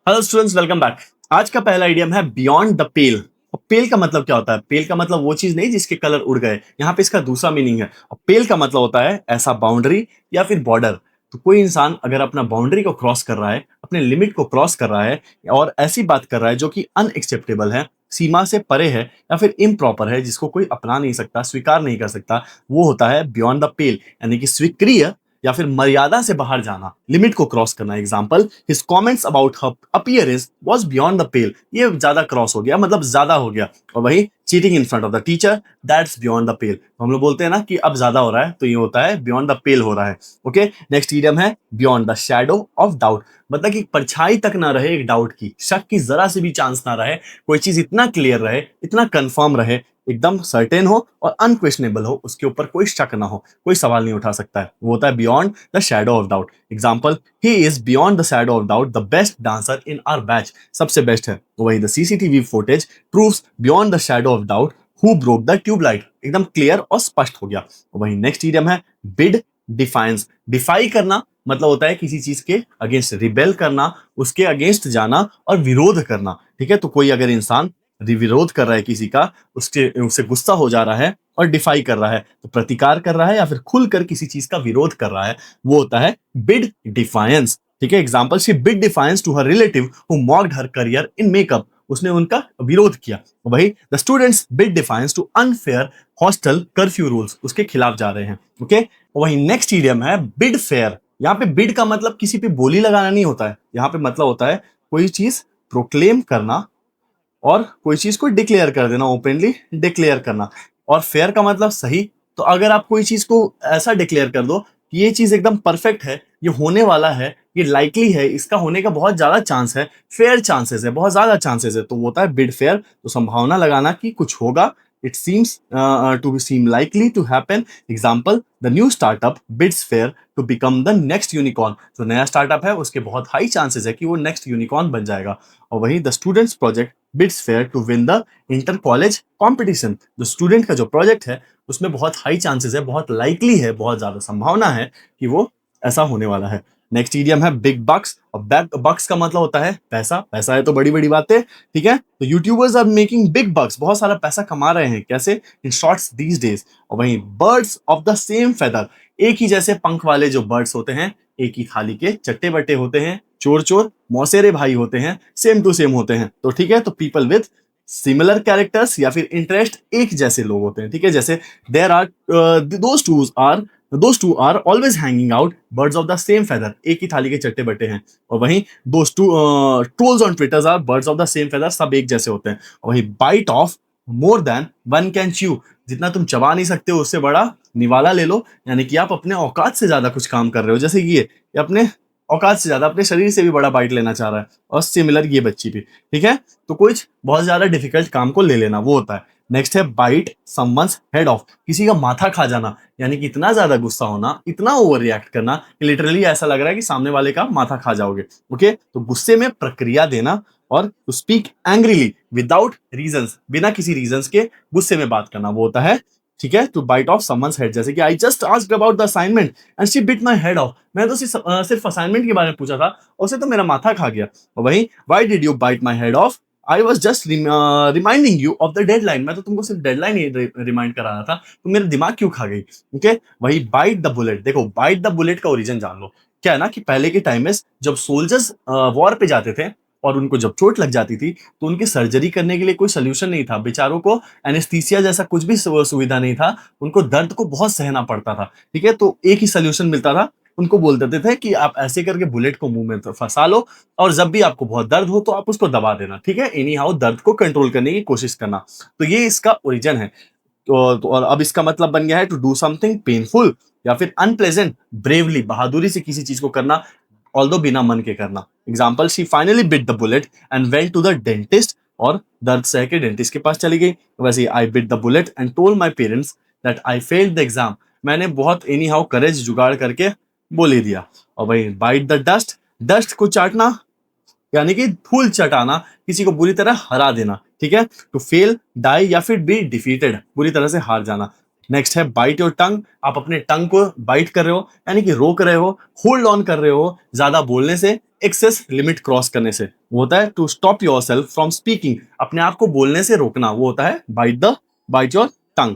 Hello students, welcome back. आज का पहला इडियम है बियॉन्ड द पेल। और पेल का मतलब क्या होता है? पेल का मतलब वो चीज नहीं जिसके कलर उड़ गए। यहाँ पे इसका दूसरा मीनिंग है। और पेल का मतलब होता है ऐसा बाउंड्री या फिर बॉर्डर। तो कोई इंसान अगर अपना बाउंड्री को क्रॉस कर रहा है, अपने लिमिट को क्रॉस कर रहा है और ऐसी बात कर रहा है जो कि अनएक्सेप्टेबल है, सीमा से परे है या फिर इम्प्रॉपर है, जिसको कोई अपना नहीं सकता, स्वीकार नहीं कर सकता, वो होता है बियॉन्ड द पेल, यानी कि स्वीक्रिय या फिर मर्यादा से बाहर जाना, लिमिट को क्रॉस करना। Example, his comments about her appearance was beyond the pale. ये ज्यादा क्रॉस हो गया, मतलब ज्यादा हो गया। और वही cheating in front of the teacher, that's beyond the pale. हम लोग बोलते हैं ना कि अब ज्यादा हो रहा है, तो ये होता है बियॉन्ड द पेल हो रहा है। ओके, नेक्स्ट इडियम है beyond the shadow of doubt. मतलब कि परछाई तक ना रहे एक डाउट की, शक की जरा से भी चांस ना रहे, कोई चीज इतना क्लियर रहे, इतना कंफर्म रहे, एकदम सर्टेन हो और अनक्वेश्चनेबल हो, उसके ऊपर कोई शक ना हो, कोई सवाल नहीं उठा सकता है। वो होता है beyond the shadow of doubt. Example, he is beyond the shadow of doubt the best dancer in our batch. सबसे बेस्ट है। वही the CCTV footage proves beyond the shadow of doubt who broke the tubelight. एकदम clear और स्पष्ट हो गया। वही next idiom है बिड डिफाइंस। डिफाई करना मतलब होता है किसी चीज के अगेंस्ट रिबेल करना, उसके अगेंस्ट जाना और विरोध करना। ठीक है, तो कोई अगर इंसान विरोध कर रहा है किसी का, उसके उससे गुस्सा हो जा रहा है और डिफाई कर रहा है, तो प्रतिकार कर रहा है या फिर खुलकर किसी चीज का विरोध कर रहा है, वो होता है बिड डिफायंस। ठीक है, example, she bid defiance to her relative who mocked her career in makeup. उसने उनका विरोध किया। वही the students bid defiance to unfair hostel curfew rules, उसके खिलाफ जा रहे हैं। ओके, वही नेक्स्ट इडियम है बिड फेयर। यहाँ पे बिड का मतलब किसी पे बोली लगाना नहीं होता है। यहाँ पे मतलब होता है कोई चीज प्रोक्लेम करना और कोई चीज को डिक्लेयर कर देना, ओपनली डिक्लेयर करना। और फेयर का मतलब सही। तो अगर आप कोई चीज को ऐसा डिक्लेयर कर दो कि ये चीज एकदम परफेक्ट है, ये होने वाला है, ये लाइकली है, इसका होने का बहुत ज्यादा चांस है, फेयर चांसेस है, बहुत ज्यादा चांसेस है, तो वो होता है बिड फेयर। तो संभावना लगाना कि कुछ होगा, it seems to seem likely to happen. Example, the new startup bids fair to become the next unicorn. जो नया स्टार्टअप है उसके बहुत हाई चांसेस है कि वो नेक्स्ट यूनिकॉर्न बन जाएगा। और वही the students project bids fair to win the inter college competition. जो स्टूडेंट का जो प्रोजेक्ट है उसमें बहुत हाई चांसेस है, बहुत लाइकली है, बहुत ज्यादा संभावना है कि वो ऐसा होने वाला है। नेक्स्ट इडियम है बिग बक्स। और बक्स का मतलब होता है पैसा। पैसा है तो बड़ी बड़ी बातें। ठीक है, तो youtubers are making big bucks, बहुत सारा पैसा कमा रहे हैं। कैसे? In shorts these days. और वहीं birds of the same feather, एक ही जैसे पंख वाले जो बर्ड्स होते हैं, एक ही थाली के चट्टे बट्टे होते हैं, चोर चोर मौसेरे भाई होते हैं, सेम टू सेम होते हैं। तो ठीक है, तो पीपल विद सिमिलर कैरेक्टर्स या फिर इंटरेस्ट, एक जैसे लोग होते हैं। ठीक है, जैसे there are those two are always hanging out, birds of the same feather, एक ही थाली के चट्टे बट्टे हैं। और वहीं those two trolls on Twitter are birds of the same feather, सब एक जैसे होते हैं। और वहीं bite off more than one can chew, जितना तुम चबा नहीं सकते हो उससे बड़ा निवाला ले लो। यानी कि आप अपने औकात से ज्यादा कुछ काम कर रहे हो, जैसे ये अपने औकात से ज्यादा, अपने शरीर से भी बड़ा बाइट लेना चाह रहा है। और सिमिलर ये बच्ची भी। ठीक है, तो कुछ बहुत ज्यादा डिफिकल्ट काम को ले लेना, वो होता है। नेक्स्ट है बाइट समवंस हेड ऑफ, किसी का माथा खा जाना, यानी कि इतना ज्यादा गुस्सा होना, इतना ओवर रिएक्ट करना कि लिटरली ऐसा लग रहा है कि सामने वाले का माथा खा जाओगे। ओके, तो गुस्से में प्रक्रिया देना और to speak angrily without reasons, बिना किसी रीजंस के गुस्से में बात करना, वो होता है। ठीक है, to bite off someone's head, जैसे कि I just asked about the assignment and she bit my head off. मैं तो सिर्फ असाइनमेंट के बारे में पूछा था, उसे तो मेरा माथा खा गया। और वही why did you bite my head off, I was just reminding you of the deadline. मैं तो तुमको सिर्फ डेडलाइन ही रिमाइंड करा रहा था, तो मेरा दिमाग क्यों खा गई? ओके, वही बाइट द बुलेट। देखो, बाइट द बुलेट का ओरिजिन जान लो। क्या है ना कि पहले के टाइम में जब सोल्जर्स वॉर पे जाते थे और उनको जब चोट लग जाती थी, तो उनकी सर्जरी करने के लिए कोई सोल्यूशन नहीं था। बेचारों को एनेस्थीसिया जैसा कुछ भी सुविधा नहीं था, उनको दर्द को बहुत सहना पड़ता था। ठीक है, तो एक ही सोल्यूशन मिलता था, उनको बोल देते थे कि आप ऐसे करके बुलेट को मुंह में फंसा लो और जब भी आपको बहुत दर्द हो तो आप उसको दबा देना। ठीक है, एनी हाउ दर्द को कंट्रोल करने की कोशिश करना। तो ये इसका ओरिजिन है। तो और अब इसका मतलब बन गया है टू डू समथिंग पेनफुल या फिर अनप्लेजेंट ब्रेवली, बहादुरी से किसी चीज को करना, ऑल्दो बिना मन के करना। Example, she finally bit the bullet and went to the dentist, और दर्द सह के डेंटिस्ट के पास चली गई। वैसे I bit the bullet and told my parents that I failed the exam, मैंने बहुत एनी हाउ करेज जुगाड़ करके बोल ही दिया। और भाई बाइट द डस्ट, डस्ट को चाटना यानी कि धूल चटाना, किसी को बुरी तरह हरा देना। ठीक है, टू फेल, डाई या फिर बी डिफीटेड, बुरी तरह से हार जाना। नेक्स्ट है बाइट योर टंग, आप अपने टंग को बाइट कर रहे हो यानी कि रोक रहे हो, होल्ड ऑन कर रहे हो ज्यादा बोलने से, एक्सेस लिमिट क्रॉस करने से। वो होता है to stop yourself from speaking, अपने आप को बोलने से रोकना, वो होता है bite your tongue.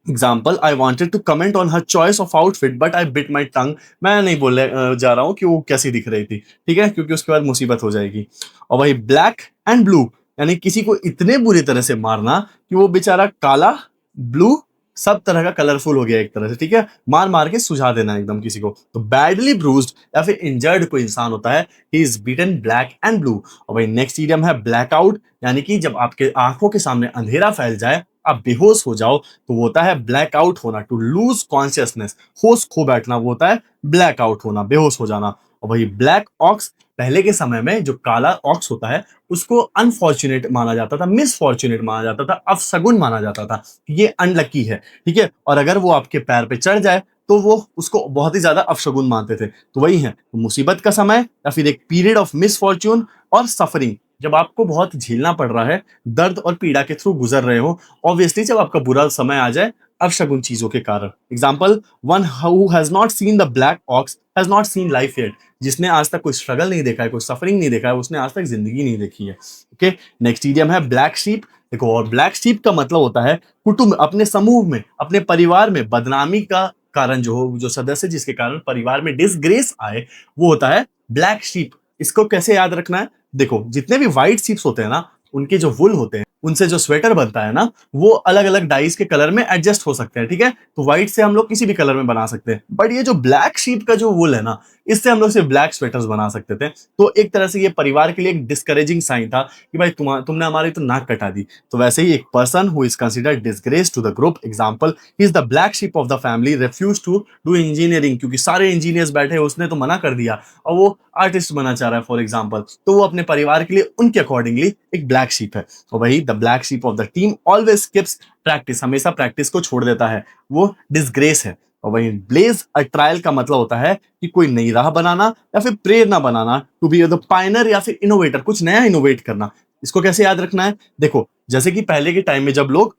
Example, I wanted to comment on her choice of outfit but I bit my tongue, मैं नहीं बोलने जा रहा हूँ कि वो कैसी दिख रही थी, ठीक है, क्योंकि उसके बाद मुसीबत हो जाएगी। और वही ब्लैक एंड ब्लू, यानी किसी को इतने बुरी तरह से मारना कि वो बेचारा काला ब्लू सब तरह का कलरफुल हो गया एक तरह से, ठीक है, मार मार के सुझा देना एकदम किसी को। तो बैडली ब्रूस्ड या फिर इंजर्ड कोई इंसान होता है, he is beaten black and blue. और भाई नेक्स्ट इडियम है ब्लैकआउट, यानी कि जब आपके आंखों के सामने अंधेरा फैल जाए, आप बेहोश हो जाओ, तो वो होता है ब्लैकआउट होना, टू लूज कॉन्शियसनेस, होश खो बैठना, वो होता है ब्लैकआउट होना, बेहोश हो जाना। और वही ब्लैक ऑक्स, पहले के समय में जो काला ऑक्स होता है उसको अनफॉर्चुनेट माना जाता था, मिसफॉर्चुनेट माना जाता था, अपशगुन माना जाता था, ये अनलकी है, ठीक है, और अगर वो आपके पैर पे चढ़ जाए तो वो उसको बहुत ही ज्यादा अपशगुन मानते थे। तो वही है, तो मुसीबत का समय या फिर एक पीरियड ऑफ मिसफॉर्च्यून और सफरिंग, जब आपको बहुत झेलना पड़ रहा है, दर्द और पीड़ा के थ्रू गुजर रहे हो, ऑब्वियसली जब आपका बुरा समय आ जाए अपशगुन चीजों के कारण। Example, one who has not seen the black ox has not seen life yet, जिसने आज तक कोई स्ट्रगल नहीं देखा है, कोई सफरिंग नहीं देखा है, उसने आज तक जिंदगी नहीं देखी है। ओके, नेक्स्ट इडियम है ब्लैक शीप। देखो, और ब्लैक शीप का मतलब होता है कुटुंब, अपने समूह में, अपने परिवार में बदनामी का कारण जो हो, जो सदस्य जिसके कारण परिवार में डिसग्रेस आए, वो होता है ब्लैक शीप। इसको कैसे याद रखना है? देखो, जितने भी व्हाइट शीप्स होते हैं ना, उनके जो वुल होते हैं, उनसे जो स्वेटर बनता है ना, वो अलग अलग डाइस के कलर में एडजस्ट हो सकते हैं, ठीक है, तो व्हाइट से हम लोग किसी भी कलर में बना सकते हैं, बट ये जो ब्लैक शीप का जो वुल है ना, इससे हम लोग सिर्फ ब्लैक स्वेटर्स बना सकते थे। तो एक तरह से ये परिवार के लिए एक डिस्करेजिंग साइन था कि भाई तुमने हमारी तो नाक कटा दी। तो वैसे ही एक person who is considered disgrace to the group, example, he is the black sheep of the family, refuse to do engineering, क्योंकि सारे इंजीनियर्स बैठे, उसने तो मना कर दिया और वो आर्टिस्ट बनना चाह रहा है फॉर एग्जाम्पल, तो वो अपने परिवार के लिए उनके अकॉर्डिंगली एक ब्लैक शीप है। और वही the black sheep of the team always skips practice, हमेशा प्रैक्टिस को छोड़ देता है, वो डिसग्रेस है। और वही ब्लेज अ ट्रायल का मतलब होता है कि कोई नई राह बनाना या फिर प्रेरणा बनाना, टू बी द पायनर या फिर इनोवेटर, कुछ नया इनोवेट करना। इसको कैसे याद रखना है? देखो, जैसे कि पहले के टाइम में जब लोग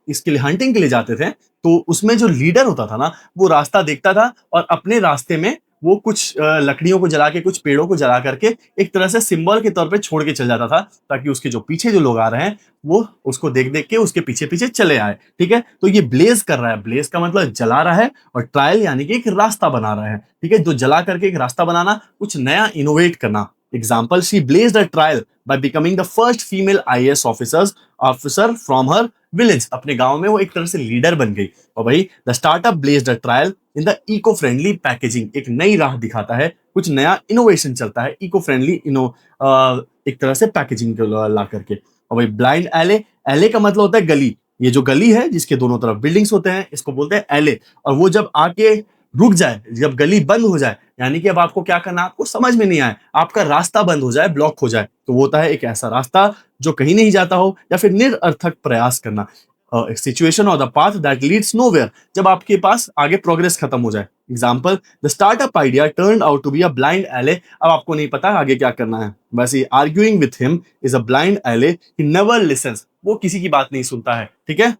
इसके लिए हंटिंग के लिए जाते थे, तो उसमें जो लीडर होता था ना, वो रास्ता देखता था और अपने रास्ते में वो कुछ लकड़ियों को जला के, कुछ पेड़ों को जला करके एक तरह से सिंबल के तौर पे छोड़ के चल जाता था, ताकि उसके जो पीछे जो लोग आ रहे हैं वो उसको देख देख के उसके पीछे पीछे चले आए, ठीक है। तो ये ब्लेज कर रहा है, ब्लेज का मतलब जला रहा है, और ट्रायल यानी कि एक रास्ता बना रहा है, ठीक है, जो जला करके एक रास्ता बनाना, कुछ नया इनोवेट करना। Example, she blazed a trial by becoming the first female IAS officer from her village, अपने गांव में वो एक तरह से लीडर बन गई। और भाई the startup blazed a trial in the eco friendly packaging, एक नई राह दिखाता है, कुछ नया इनोवेशन चलता है, इको फ्रेंडली एक तरह से पैकेजिंग को ला करके। और भाई ब्लाइंड एले, एले का मतलब होता है गली, ये जो गली है जिसके दोनों तरफ बिल्डिंग्स होते हैं, इसको बोलते हैं एले। और वो जब आके रुक जाए, जब गली बंद हो जाए, यानी कि अब आपको क्या करना, आपको समझ में नहीं आए, आपका रास्ता बंद हो जाए, ब्लॉक हो जाए, तो वो होता है एक ऐसा रास्ता जो कहीं नहीं जाता हो, या फिर निरर्थक प्रयास करना, सिचुएशन और the path that leads nowhere, जब आपके पास आगे प्रोग्रेस खत्म हो जाए। Example, the startup idea turn out to be a blind alley, अब आपको नहीं पता आगे क्या करना है, वैसे arguing with him is a blind एले, ही नेवर लिसन्स, वो किसी की बात नहीं सुनता है, ठीक है।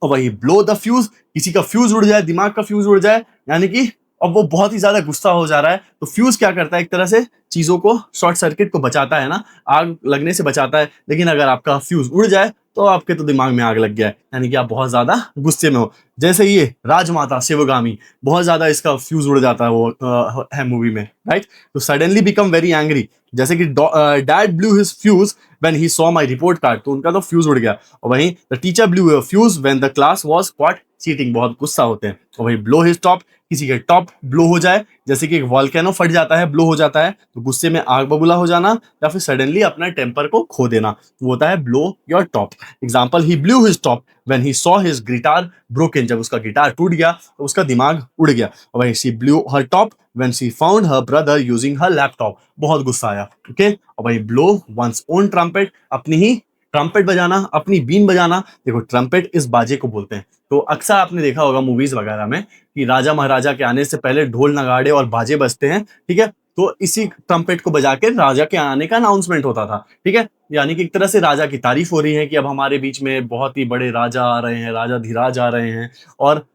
और वही ब्लो द फ्यूज, किसी का फ्यूज उड़ जाए, दिमाग का फ्यूज उड़ जाए, यानी कि अब वो बहुत ही ज्यादा गुस्सा हो जा रहा है, तो फ्यूज क्या करता है, एक तरह से चीजों को, शॉर्ट सर्किट को बचाता है ना, आग लगने से बचाता है। लेकिन अगर आपका फ्यूज उड़ जाए तो आपके तो दिमाग में आग लग गया है, यानी कि आप बहुत ज्यादा गुस्से में हो। जैसे ये राजमाता शिवगामी, बहुत ज्यादा इसका फ्यूज उड़ जाता है, वो है मूवी में, राइट। तो सडनली बिकम वेरी एंग्री, जैसे कि dad blue his fuse when he saw my report card, तो उनका तो फ्यूज उड़ गया। और वहीं the teacher blue fuse when the class was cot cheating, बहुत गुस्सा होते हैं। और वहीं ब्लो हिज टॉप, किसी के टॉप ब्लो हो जाए, जैसे कि एक वॉल्केनो फट जाता है, ब्लो हो जाता है, तो गुस्से में आग बबूला हो जाना, या फिर सडनली अपना टेम्पर को खो देना, तो होता है blow your top. Example, he blue his top when he saw his guitar broken, जब उसका गिटार टूट गया तो उसका दिमाग उड़ गया। और वहीं she blue her top when she found her brother using her laptop, बहुत गुस्सा आया, ओके। और वहीं ब्लो वंस ओन ट्रम्पेट, अपनी ही ट्रम्पेट बजाना, अपनी बीन बजाना। देखो, ट्रम्पेट इस बाजे को बोलते हैं, तो अक्सर आपने देखा होगा मूवीज वगैरह में कि राजा महाराजा के आने से पहले ढोल नगाड़े और बाजे बजते हैं, ठीक है, तो इसी ट्रम्पेट को बजा के राजा के आने का अनाउंसमेंट होता था, ठीक है। यानी कि एक तरह से राजा की तारीफ हो रही है कि अब हमारे बीच में बहुत ही बड़े राजा आ रहे हैं, राजा धीराज आ रहे हैं। और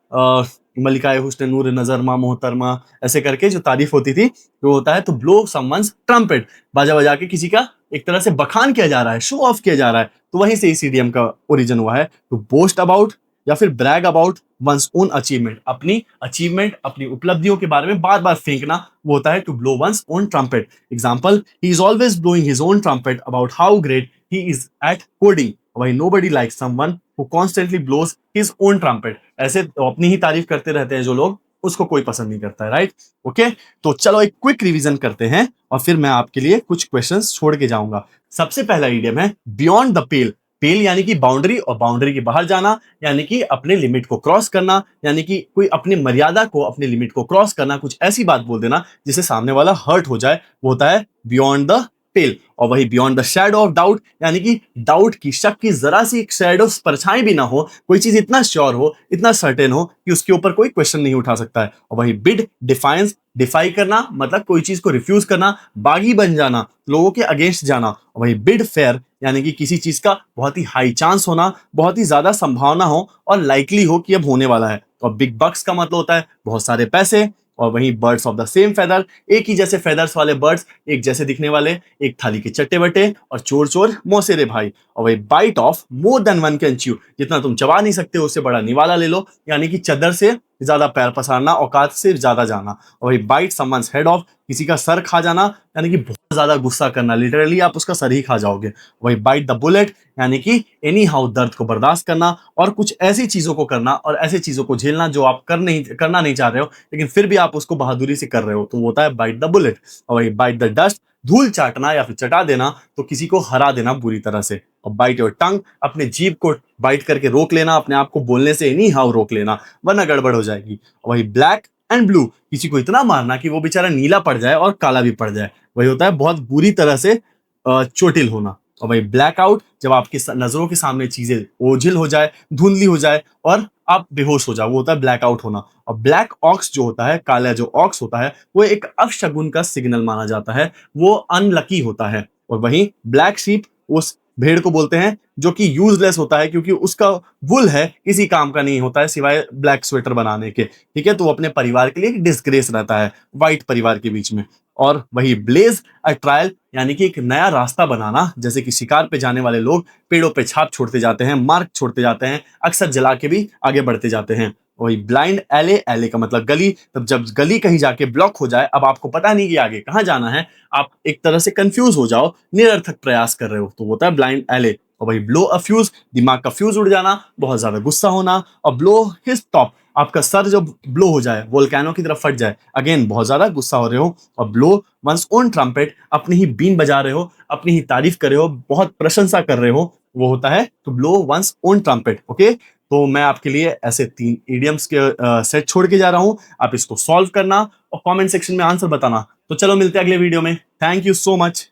मलिकाए हुस्न नूर नजर मां मोहतरमा, ऐसे करके जो तारीफ होती थी वो होता है टू ब्लो समवन्स ट्रम्पेट, बाजा बजा के किसी का एक तरह से बखान किया जा रहा है, शो ऑफ किया जा रहा है। तो वहीं से इस इडियम का ओरिजिन हुआ है, टू बोस्ट अबाउट या फिर brag about one's own achievement, अपनी उपलब्धियों के बारे में बार बार फेंकना, वो होता है to blow one's own trumpet. Example, he is always blowing his own trumpet about how great he is at coding, वही nobody like someone who constantly blows his own trumpet. ऐसे अपनी ही तारीफ करते रहते हैं जो लोग, उसको कोई पसंद नहीं करता है, राइट? ओके, तो चलो एक क्विक रिवीजन करते हैं और फिर मैं आपके लिए कुछ क्वेश्चंस छोड़ के जाऊंगा। सबसे पहला इडियम है बियॉन्ड द पेल। पेल यानी कि बाउंड्री, और बाउंड्री के बाहर जाना यानी कि अपने लिमिट को क्रॉस करना, यानी कि कोई अपनी मर्यादा को, अपने लिमिट को क्रॉस करना, कुछ ऐसी बात बोल देना जिससे सामने वाला हर्ट हो जाए, वो होता है बियॉन्ड द पेल। और वही beyond the shadow of doubt, यानी कि डाउट की, शक की जरा सी एक शैडो, परछाई भी ना हो, कोई चीज इतना श्योर हो, इतना सर्टेन हो कि उसके ऊपर कोई क्वेश्चन नहीं उठा सकता है। और वही बिड डिफाइंस, डिफाई करना मतलब कोई चीज को रिफ्यूज करना, बागी बन जाना, लोगों के अगेंस्ट जाना। और वही बिड फेयर, यानी कि किसी चीज का बहुत ही हाई चांस होना, बहुत ही ज्यादा संभावना हो और लाइकली हो कि अब होने वाला है। और बिग बक्स का मतलब होता है बहुत सारे पैसे। और वहीं birds of the same feather, एक ही जैसे फेदर्स वाले बर्ड्स, एक जैसे दिखने वाले, एक थाली के चट्टे बट्टे, और चोर चोर मौसेरे भाई। और वही bite off more than one can chew, जितना तुम चबा नहीं सकते उससे बड़ा निवाला ले लो, यानी कि चद्दर से ज्यादा पैर पसारना, औकात से ज्यादा जाना। और वही बाइट समवन्स हेड ऑफ, किसी का सर खा जाना, यानी कि बहुत ज्यादा गुस्सा करना, लिटरली आप उसका सर ही खा जाओगे। वही बाइट द बुलेट, यानी कि एनी हाउ दर्द को बर्दाश्त करना और कुछ ऐसी चीजों को करना और ऐसी चीजों को झेलना जो आप करना नहीं चाह रहे हो, लेकिन फिर भी आप उसको बहादुरी से कर रहे हो, तो वो होता है बाइट द बुलेट। और वही बाइट द डस्ट, धूल चाटना या फिर चटा देना, तो किसी को हरा देना बुरी तरह से। और बाइट योर टंग, अपने जीभ को बाइट करके रोक लेना, अपने आप को बोलने से एनी हाउ रोक लेना, वरना गड़बड़ हो जाएगी। और वही ब्लैक एंड ब्लू, किसी को इतना मारना कि वो बेचारा नीला पड़ जाए और काला भी पड़ जाए, वही होता है बहुत बुरी तरह से चोटिल होना। और वही ब्लैकआउट, जब आपकी नजरों के सामने चीजें ओझिल हो जाए, धुंधली हो जाए और आप बेहोश हो जाओ, वो होता है ब्लैकआउट होना। और ब्लैक ऑक्स जो होता है, काला जो ऑक्स होता है, वो एक अपशगुन का सिग्नल माना जाता है, वो अनलकी होता है। और वहीं ब्लैक शीप उस भेड़ को बोलते हैं जो कि यूजलेस होता है, क्योंकि उसका वुल है किसी काम का नहीं होता है सिवाय ब्लैक स्वेटर बनाने के, ठीक है? तो वो अपने परिवार के लिए एक डिस्ग्रेस रहता है व्हाइट परिवार के बीच में। और वही ब्लेज अ ट्रायल, यानी कि एक नया रास्ता बनाना, जैसे कि शिकार पे जाने वाले लोग पेड़ों पे छाप छोड़ते जाते हैं, मार्क छोड़ते जाते हैं, अक्सर जला के भी आगे बढ़ते जाते हैं। वही ब्लाइंड एले, एले का मतलब गली, तब जब गली कहीं जाके ब्लॉक हो जाए, अब आपको पता नहीं कि आगे कहाँ जाना है, आप एक तरह से कंफ्यूज हो जाओ, निरर्थक प्रयास कर रहे हो, तो होता है ब्लाइंड एले। और वही ब्लो अ फ्यूज, दिमाग का फ्यूज उड़ जाना, बहुत ज्यादा गुस्सा होना। और ब्लो हिज टॉप, आपका सर जब ब्लो हो जाए, वोल्केनो की तरफ फट जाए, अगेन बहुत ज्यादा गुस्सा हो रहे हो। और ब्लो वंस ओन ट्रम्पेट, अपनी ही बीन बजा रहे हो, अपनी ही तारीफ कर रहे हो, बहुत प्रशंसा कर रहे हो, वो होता है to blow one's own trumpet. Okay, तो मैं आपके लिए ऐसे 3 इडियम्स के सेट छोड़ के जा रहा हूं, आप इसको सॉल्व करना और कमेंट सेक्शन में आंसर बताना। तो चलो मिलते हैं अगले वीडियो में। Thank you so much.